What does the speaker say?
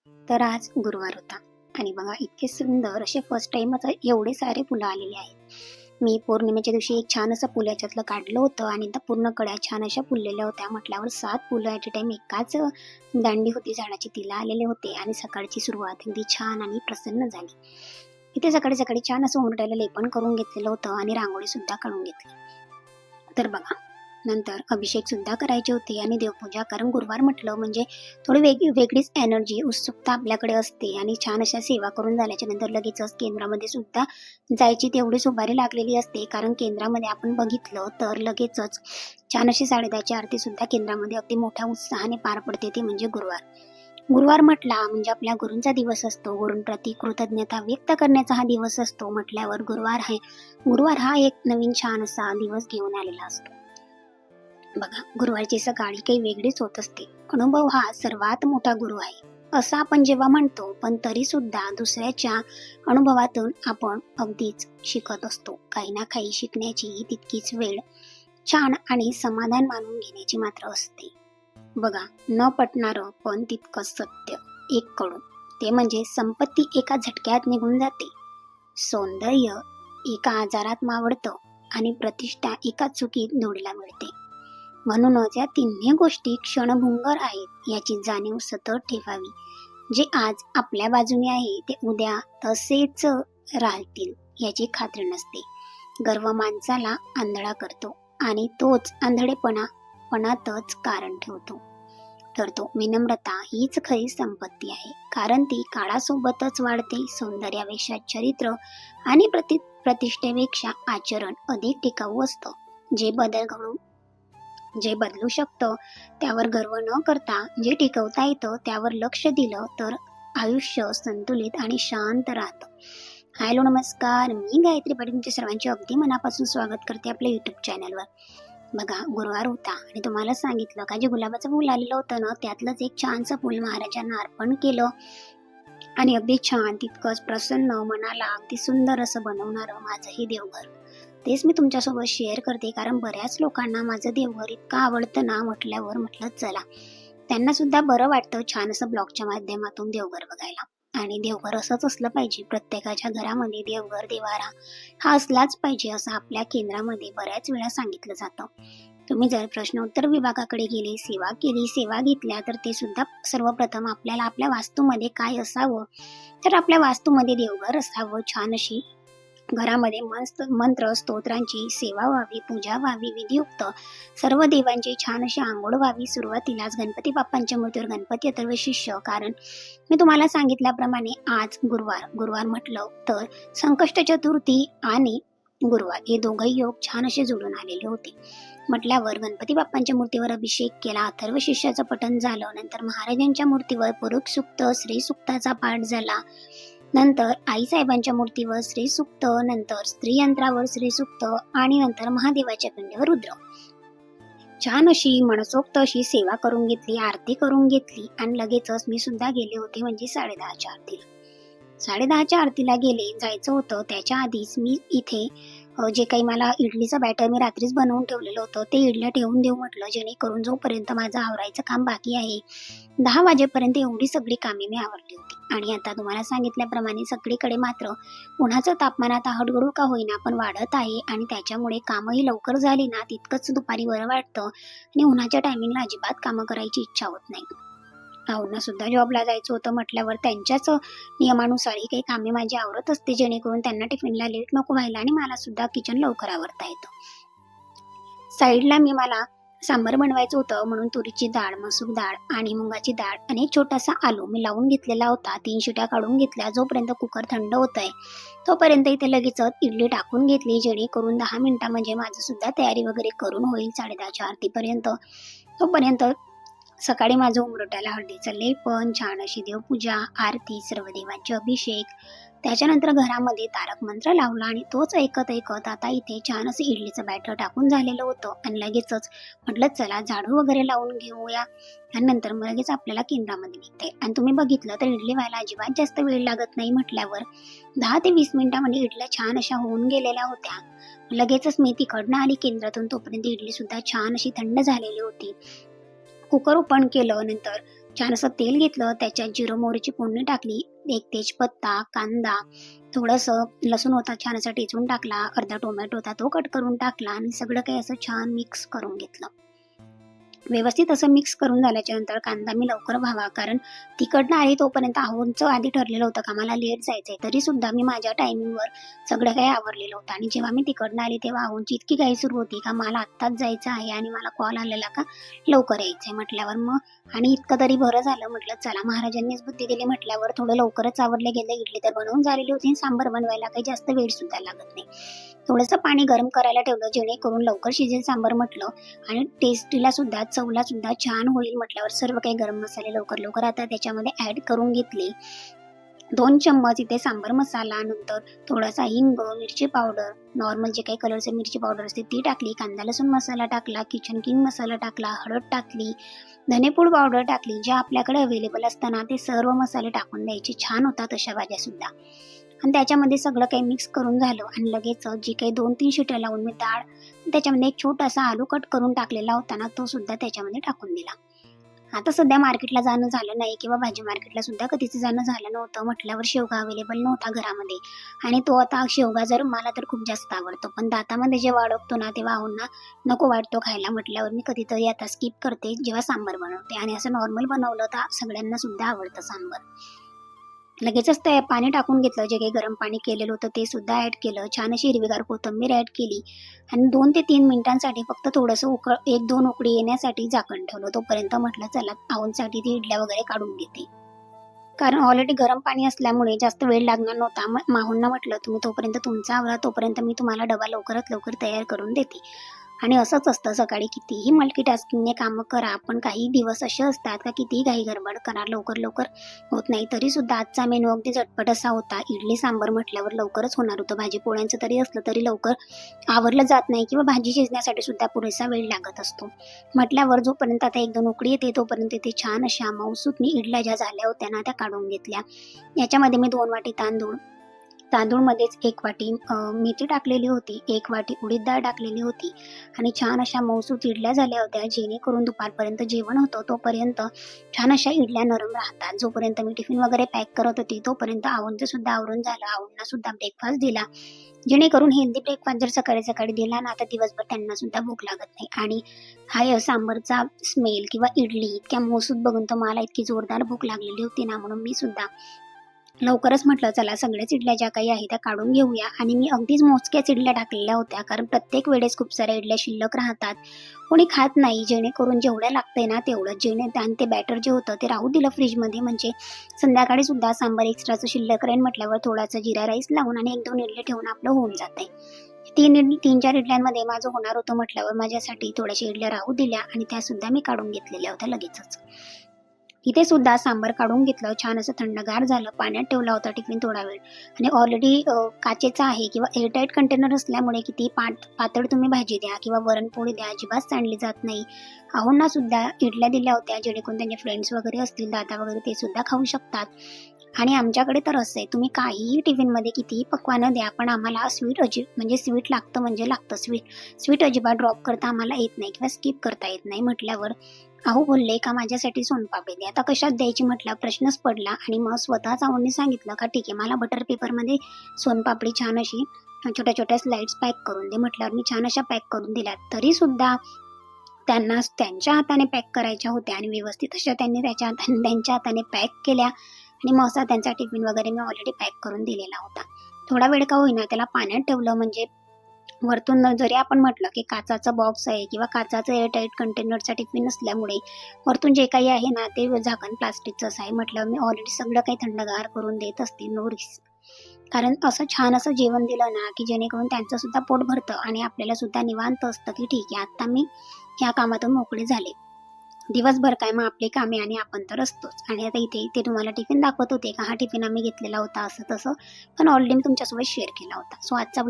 तर आज गुरुवार होता आणि बघा इतके सुंदर असे फर्स्ट टाइमच एवढे सारे फुलं आलेले आहेत. मी पौर्णिमेच्या दिवशी एक छान असं फुल याच्यातलं काढलं होतं आणि त्या पूर्ण कड्या छान अशा फुललेल्या होत्या. म्हटल्यावर 7 फुलं ॲट अ टाईम एकाच दांडी होती झाडाची तिला आलेले होते आणि सकाळची सुरुवात अगदी छान आणि प्रसन्न झाली. इथे सकाळी सकाळी छान असं उमरट्याला लेपन करून घेतलेलं होतं आणि रांगोळी सुद्धा काढून घेतली. तर बघा नंतर अभिषेक सुद्धा करायचे होते आणि देवपूजा, कारण गुरुवार म्हटलं म्हणजे थोडी वेगळीच एनर्जी उत्सुकता आपल्याकडे असते आणि छान अशा सेवा करून झाल्याच्या नंतर लगेचच केंद्रामध्ये सुद्धा जायची तेवढी सुपारी लागलेली असते. कारण केंद्रामध्ये आपण बघितलं तर लगेचच छान अशी 10:30ची आरती सुद्धा केंद्रामध्ये अगदी मोठ्या उत्साहाने पार पडते, ती म्हणजे गुरुवार. गुरुवार म्हटला म्हणजे आपल्या गुरूंचा दिवस असतो, गुरूंप्रती कृतज्ञता व्यक्त करण्याचा हा दिवस असतो. म्हटल्यावर गुरुवार हा एक नवीन छान असा दिवस घेऊन आलेला असतो. बघा गुरुवारची सकाळी काही वेगळीच होत असते. अनुभव हा सर्वात मोठा गुरु आहे असं आपण जेव्हा म्हणतो, पण तरी सुद्धा दुसऱ्याच्या अनुभवातून आपण अगदीच शिकत असतो. काही ना काही शिकण्याची तितकीच वेळ छान आणि समाधान मानून घेण्याची मात्र असते. बघा न पटणारं पण तितकंच सत्य एक कडून, ते म्हणजे संपत्ती एका झटक्यात निघून जाते, सौंदर्य एका आजारात मावळतं आणि प्रतिष्ठा एका चुकीत धुळीला मिळते. म्हणूनच या तिन्ही गोष्टी क्षणभंगुर आहेत याची जाणीव सतत ठेवावी. जे आज आपल्या बाजूने आहे ते उद्या तसेच राहतील याची खात्री नसते. गर्व माणसाला आंधळा करतो आणि तोच आंधळेपणातच कारण ठरतो. विनम्रता हीच खरी संपत्ती आहे, कारण ती काळासोबतच वाढते. सौंदर्यापेक्षा चरित्र आणि प्रतिष्ठेपेक्षा आचरण अधिक टिकाऊ असतं. जे बदलू शकतं त्यावर गर्व न करता जे टिकवता येतं त्यावर लक्ष दिलं तर आयुष्य संतुलित आणि शांत राहतं. हॅलो नमस्कार, मी गायत्री पाटील तुमच्या सर्वांचे अगदी मनापासून स्वागत करते आपल्या यूट्यूब चॅनलवर. बघा गुरुवार होता आणि तुम्हाला सांगितलं का जे गुलाबाचं फूल आलेलं होतं ना, त्यातलंच एक छानसं फूल महाराजांना अर्पण केलं आणि अगदी छान तितकंच प्रसन्न मनाला अगदी सुंदर असं बनवणारं माझं हे देवघर, तेच मी तुमच्यासोबत शेअर करते. कारण बऱ्याच लोकांना माझं देवघर इतकं आवडतं ना, म्हटलं चला त्यांना सुद्धा बरं वाटतं छान असं ब्लॉगच्या माध्यमातून देवघर बघायला. आणि देवघर असंच असलं पाहिजे, प्रत्येकाच्या घरामध्ये देवघर देवारा हा असलाच पाहिजे असं आपल्या केंद्रामध्ये बऱ्याच वेळा सांगितलं जातं. तुम्ही जर प्रश्न उत्तर विभागाकडे गेले, सेवा घेतल्या, तर ते सुद्धा सर्वप्रथम आपल्याला आपल्या वास्तूमध्ये काय असावं, तर आपल्या वास्तूमध्ये देवघर असावं. छान अशी घरामध्ये मस्त मंत्र स्तोत्रांची सेवा व्हावी, पूजा व्हावी, विधियुक्त सर्व देवांची छान अशी आंघोळ व्हावी. सुरुवातीलाच गणपती बाप्पांच्या मूर्तीवर गणपती अथर्व शिष्य, कारण मी तुम्हाला सांगितल्याप्रमाणे आज गुरुवार म्हटलं तर संकष्ट चतुर्थी आणि गुरुवार हे दोघंही योग छान असे जोडून आलेले होते. म्हटल्यावर गणपती बाप्पांच्या मूर्तीवर अभिषेक केला, अथर्व शिष्याचं पठण झालं, नंतर महाराजांच्या मूर्तीवर पुरुष सूक्त श्री सूक्ताचा पाठ झाला, नंतर आईसाहेबांच्या मूर्तीवर श्री सूक्त, नंतर स्त्री यंत्रावर श्री सूक्त आणि नंतर महादेवाच्या पिंडीवर रुद्र. छान अशी मनसोक्त अशी सेवा करून घेतली, आरती करून घेतली आणि लगेचच मी सुद्धा गेले होते म्हणजे 10:30च्या आरतीला. 10:30च्या आरतीला जायचं होतं. त्याच्या आधीच मी इथे जे काही मला इडलीचं बॅटर मी रात्रीच बनवून ठेवलेलं होतं ते इडल्या ठेवून देऊ म्हटलं, जेणेकरून जोपर्यंत माझं आवरायचं काम बाकी आहे 10 वाजेपर्यंत एवढी सगळी कामे मी आवरली होती. आणि आता तुम्हाला सांगितल्याप्रमाणे सगळीकडे मात्र उन्हाचं तापमान आता हळूहळू का होईना पण वाढत आहे आणि त्याच्यामुळे कामही लवकर झाली ना तितकंच दुपारी बरं वाटतं आणि उन्हाच्या टायमिंगला अजिबात कामं करायची इच्छा होत नाही. भाऊंना सुद्धा जॉबला जायचं होतं म्हटल्यावर त्यांच्याच नियमानुसार ही काही कामे माझी आवरत असते, जेणेकरून त्यांना टिफिनला लेट नको व्हायला आणि मला सुद्धा किचन लवकर आवरता येतं. साईडला मला सांबार बनवायचं होतं, म्हणून तुरीची डाळ, मसूर डाळ आणि मुगाची डाळ आणि एक छोटासा आलू मी लावून घेतलेला होता. 3 शिट्या काढून घेतल्या. जोपर्यंत कुकर थंड होत आहे तोपर्यंत इथे लगेचच इडली टाकून घेतली, जेणेकरून 10 मिनिटं म्हणजे माझं सुद्धा तयारी वगैरे करून होईल 10:30च्या आरतीपर्यंत. तोपर्यंत सकाळी माझं उंबरठ्याला हळदीचं लेपन, छान अशी देवपूजा, आरती, सर्व देवांचे अभिषेक, त्याच्यानंतर घरामध्ये तारक मंत्र लावला आणि तोच ऐकत आता इथे छान असं इडलीचं बॅटर टाकून झालेलं होतं आणि लगेचच म्हटलं चला झाडू वगैरे लावून घेऊया आणि नंतर मग लगेच आपल्याला केंद्रामध्ये निघते. आणि तुम्ही बघितलं तर इडली व्हायला अजिबात जास्त वेळ लागत नाही. म्हटल्यावर 10 ते 20 मिनिटांमध्ये इडल्या छान अशा होऊन गेलेल्या होत्या. लगेचच मी तिकडनं आली केंद्रातून, तोपर्यंत इडली सुद्धा छान अशी थंड झालेली होती. कुकर ओपन केलं, नंतर छान असं तेल घेतलं, त्याच्यात जिरं मोहरीची फोडणी टाकली, एक तेजपत्ता, कांदा, थोडंसं लसूण होता छान असा ठेचून टाकला, अर्धा टोमॅटो होता तो कट करून टाकला आणि सगळं काही असं छान मिक्स करून घेतलं. व्यवस्थित असं मिक्स करून झाल्याच्या नंतर कांदा मी लवकर व्हावा, कारण तिकडनं आली तोपर्यंत आहोंचं आधी ठरलेलं होतं का मला लेट जायचंय, तरी सुद्धा मी माझ्या टायमिंगवर सगळं काही आवरलेलं होतं. आणि जेव्हा मी तिकडनं आली तेव्हा आहोंची इतकी घाई सुरू होती का मला आत्ताच जायचं आहे आणि मला कॉल आलेला का लवकर यायचंय म्हटल्यावर मग, आणि इतकं तरी बरं झालं म्हटलं चला महाराजांनीच बुद्धी दिली म्हटल्यावर थोडं लवकरच आवरलं गेलं. इडली तर बनवून झालेली होती, सांबार बनवायला काही जास्त वेळ सुद्धा लागत नाही. थोडंसं पाणी गरम करायला ठेवलं जेणेकरून लवकर शिजेल सांबार म्हटलं, आणि टेस्टीला सुद्धा चवला सुद्धा छान होईल म्हटल्यावर सर्व काही गरम मसाले लवकर लवकर आता त्याच्यामध्ये ऍड करून घेतले. 2 चम्मच इथे सांबार मसाला, नंतर थोडासा हिंग, मिरची पावडर, नॉर्मल जे काही कलरचे मिरची पावडर असते ती टाकली, कांदा लसूण मसाला टाकला, किचन किंग मसाला टाकला, हळद टाकली, धनेपूड पावडर टाकली. जे आपल्याकडे अवेलेबल असताना ते सर्व मसाले टाकून द्यायचे, छान होतात अशा भाज्या सुद्धा. आणि त्याच्यामध्ये सगळं काही मिक्स करून झालं आणि लगेच जी काही 2-3 शिट्या लावून मी डाळ, त्याच्यामध्ये एक छोटासा आलू कट करून टाकलेला होता ना तो सुद्धा त्याच्यामध्ये टाकून दिला. आता सध्या मार्केटला जाणं झालं नाही किंवा भाजी मार्केटला सुद्धा कधीच जाणं झालं नव्हतं म्हटल्यावर शेवगा अवेलेबल नव्हता घरामध्ये, आणि तो आता शेवगा जर मला तर खूप जास्त आवडतो, पण दातामध्ये जेव्हा अडकतो ना तेव्हा आहोंना नको वाटतो खायला म्हटल्यावर मी कधीतरी आता स्किप करते जेव्हा सांबार बनवते, आणि असं नॉर्मल बनवलं तर सगळ्यांना सुद्धा आवडतं सांबार. लगेचच ते पाणी टाकून घेतलं, जे काही गरम पाणी केलेलं होतं ते सुद्धा ऍड केलं, छान अशी हिरवीगार कोथिंबीर ऍड केली आणि 2 ते 3 मिनिटांसाठी फक्त थोडंसं 1-2 उकळी येण्यासाठी झाकण ठेवलं. तोपर्यंत म्हटलं चला आहोंसाठी ती इडल्या वगैरे काढून घेते, कारण ऑलरेडी गरम पाणी असल्यामुळे जास्त वेळ लागणार नव्हता. मग माहूंना म्हटलं तुम्ही तोपर्यंत तुमचा आवरा, तोपर्यंत मी तुम्हाला डबा लवकरात लवकर तयार करून देते. आणि असंच असतं, सकाळी कितीही मल्टीटास्किंगने कामं करा, पण काही दिवस असे असतात का कितीही घाई गडबड करा लवकर लवकर होत नाही. तरी सुद्धा आजचा मेनू अगदी झटपट असा होता. इडली सांबार म्हटल्यावर लवकरच होणार होतं. भाजी पोळ्यांचं तरी असलं तरी लवकर आवरलं जात नाही किंवा भाजी शिजण्यासाठी सुद्धा पुरेसा वेळ लागत असतो. म्हटल्यावर जोपर्यंत आता 1-2 उकळी येते तोपर्यंत ते छान अशा मऊसूत मी इडल्या ज्या झाल्या होत्या ना त्या काढून घेतल्या. याच्यामध्ये मी 2 वाटी तांदूळमध्येच 1 वाटी मेथी टाकलेली होती, 1 वाटी उडीद डाळ टाकलेली होती आणि छान अशा मऊसूत इडल्या झाल्या होत्या, जेणेकरून दुपारपर्यंत जेवण होतं तोपर्यंत छान अशा इडल्या नरम राहतात. जोपर्यंत मी टिफिन वगैरे पॅक करत होती तोपर्यंत आहोंचं सुद्धा आवरून झालं. आहोंना सुद्धा ब्रेकफास्ट दिला, जेणेकरून हेल्दी ब्रेकफास्ट जर सकाळी सकाळी दिला ना तर दिवसभर त्यांना सुद्धा भूक लागत नाही. आणि हा सांबारचा स्मेल किंवा इडली इतक्या मऊसूत बघून तर मला इतकी जोरदार भूक लागलेली होती ना, म्हणून मी सुद्धा लवकरच म्हटलं चला सगळ्याच इडल्या ज्या काही आहे त्या काढून घेऊया. आणि मी अगदीच मोजक्याच इडल्या टाकलेल्या होत्या, कारण प्रत्येक वेळेस खूप साऱ्या इडल्या शिल्लक राहतात, कोणी खात नाही. जेणेकरून जेवढ्या लागतंय ना तेवढं आणि ते बॅटर जे होतं ते राहू दिलं फ्रीजमध्ये, म्हणजे संध्याकाळी सुद्धा सांबार एक्स्ट्राचं शिल्लक राहील म्हटल्यावर थोडासा जिरा राईस लावून आणि 1-2 इडले ठेवून आपलं होऊन जातंय. 3-4 इडल्यांमध्ये माझं होणार होतं म्हटल्यावर माझ्यासाठी थोड्याशा इडल्या राहू दिल्या आणि त्या सुद्धा मी काढून घेतलेल्या होत्या लगेचच. इथे सुद्धा सांबार काढून घेतलं, छान असं थंडगार झालं, पाण्यात ठेवला होता टिफिन थोडा वेळ, आणि ऑलरेडी काचेचा आहे किंवा एअरटाईट कंटेनर असल्यामुळे किती पातळ तुम्ही भाजी द्या किंवा वरणपोळी द्या अजिबात सांडली जात नाही. आहोंना सुद्धा इडल्या दिल्या होत्या, जेणेकरून त्यांचे फ्रेंड्स वगैरे असतील दादा वगैरे ते सुद्धा खाऊ शकतात. आणि आमच्याकडे तर असं आहे, तुम्ही काहीही टिफिनमध्ये कितीही पक्वानं द्या, पण आम्हाला म्हणजे स्वीट लागतं म्हणजे लागतं. स्वीट अजिबात ड्रॉप करता आम्हाला येत नाही किंवा स्किप करता येत नाही. म्हटल्यावर अहो बोलले का माझ्यासाठी सोनपापडी द्या. आता कशात द्यायची म्हटलं प्रश्नच पडला, आणि मग स्वतःच आहोंनी सांगितलं का ठीक आहे मला बटर पेपरमध्ये सोनपापडी छान अशी छोट्या छोट्या स्लाइड्स पॅक करून दे. म्हटल्यावर मी छान अशा पॅक करून दिल्या. तरी सुद्धा त्यांना त्यांच्या हाताने पॅक करायच्या होत्या आणि व्यवस्थित अशा त्यांनी त्यांच्या हाताने पॅक केल्या, आणि मग असा त्यांचा टिफिन वगैरे मी ऑलरेडी पॅक करून दिलेला होता. थोडा वेळ का होईना त्याला पाण्यात ठेवलं, म्हणजे वरतून जरी आपण म्हटलं की काचाचा बॉक्स आहे किंवा काचाचं एअरटाईट कंटेनरचा टिफिन असल्यामुळे वरतून जे काही आहे ना ते झाकण प्लास्टिकचंच आहे. म्हटलं मी ऑलरेडी सगळं काही थंडगार करून देत असते, नो रिस्क. कारण असं छान असं जेवण दिलं ना की जेणेकरून त्यांचं सुद्धा पोट भरतं आणि आपल्याला सुद्धा निवांत असतं की ठीक आहे आता मी ह्या कामातून मोकळे झाले. दिवसभर काय मग आपली कामे आणि आपण तर असतोच. आणि आता इथे ते तुम्हाला टिफिन दाखवत होते का हा टिफिन आम्ही घेतलेला होता असं तसं, पण ऑलरेडी मी तुमच्यासोबत शेअर केला होता. सो आजचा